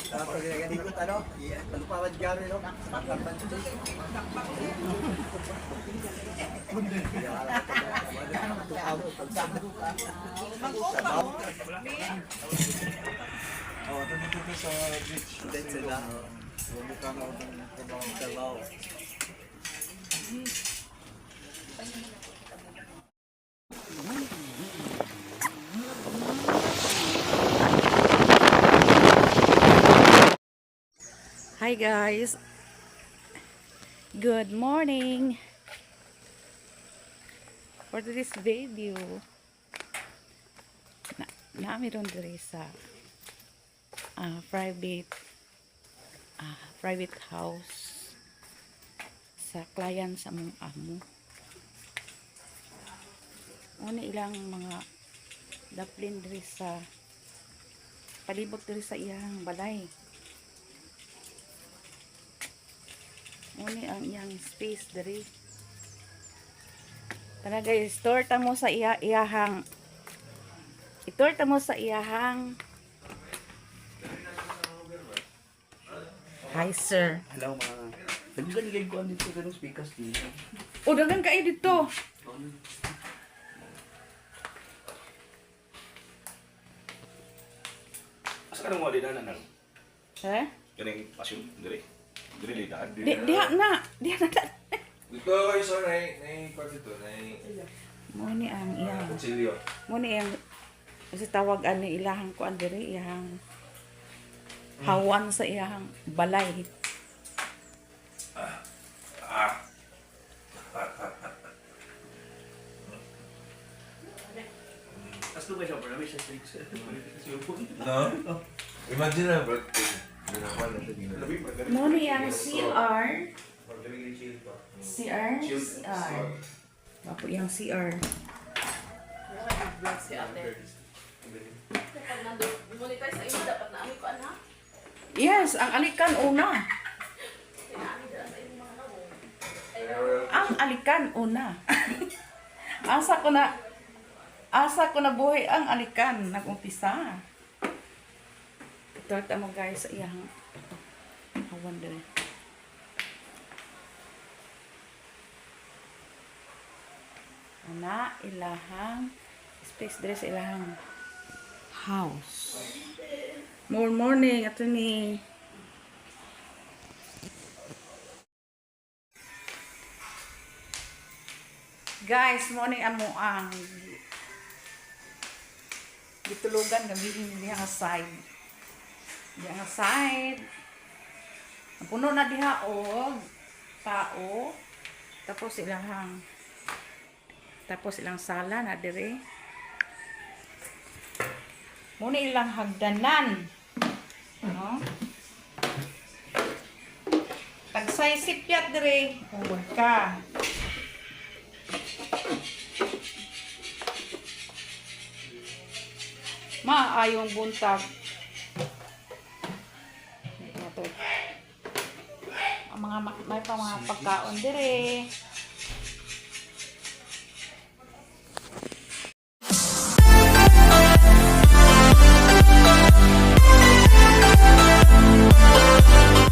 Tapos ginagalikot ano? Pagpawad kami no? Pagpapad dito. Oh, ito dito sa beach. Dito sila. Bumukha na ako ng Trabaho. Hi guys, good morning. For this video, meron diri sa private house sa client sa mong amo. Una ilang mga daplin diri sa palibot diri sa iyang balay. Muni ang iyang space diri. Tara guys, torta mo sa iyahang. Itorta mo sa iyahang. Hi sir. Hello mga. Dagan gay ko dito sa speakers dito. O dagan kayo dito. Asa ka nang wali na nang? Eh? Kaning pasyon dire. Dire lidahan. Diha na. Dito kayo sa nai-part dito, Muni ang iyang. kutsilyo. Muni ang kasi tawagan ni ilahang ko diri iyang hawan sa iyang balay. Tapos lumay siya, parang may siya streaks. No? Imagine na, bro. Ginawa na ito. Muni ang CR. CR. Apo yung CR. Yes, ang alikan una. Ang alikan una. Asa ko na buhay ang alikan nag-umpisa. Ito mo guys sa iyang hawan dere. Ana ilahang space dere sa ilahang house. More morning ato ni guys, morning amo ang ditulugan gabihin niya nga side. Diya nga side. Puno na diha og tao. Tapos ilang sala na dire. Muna ilang hagdanan. No? Tagsay sipyat dire. Huwag ka. Maayong buntag. Ang mga may pa mga pagkaon dire.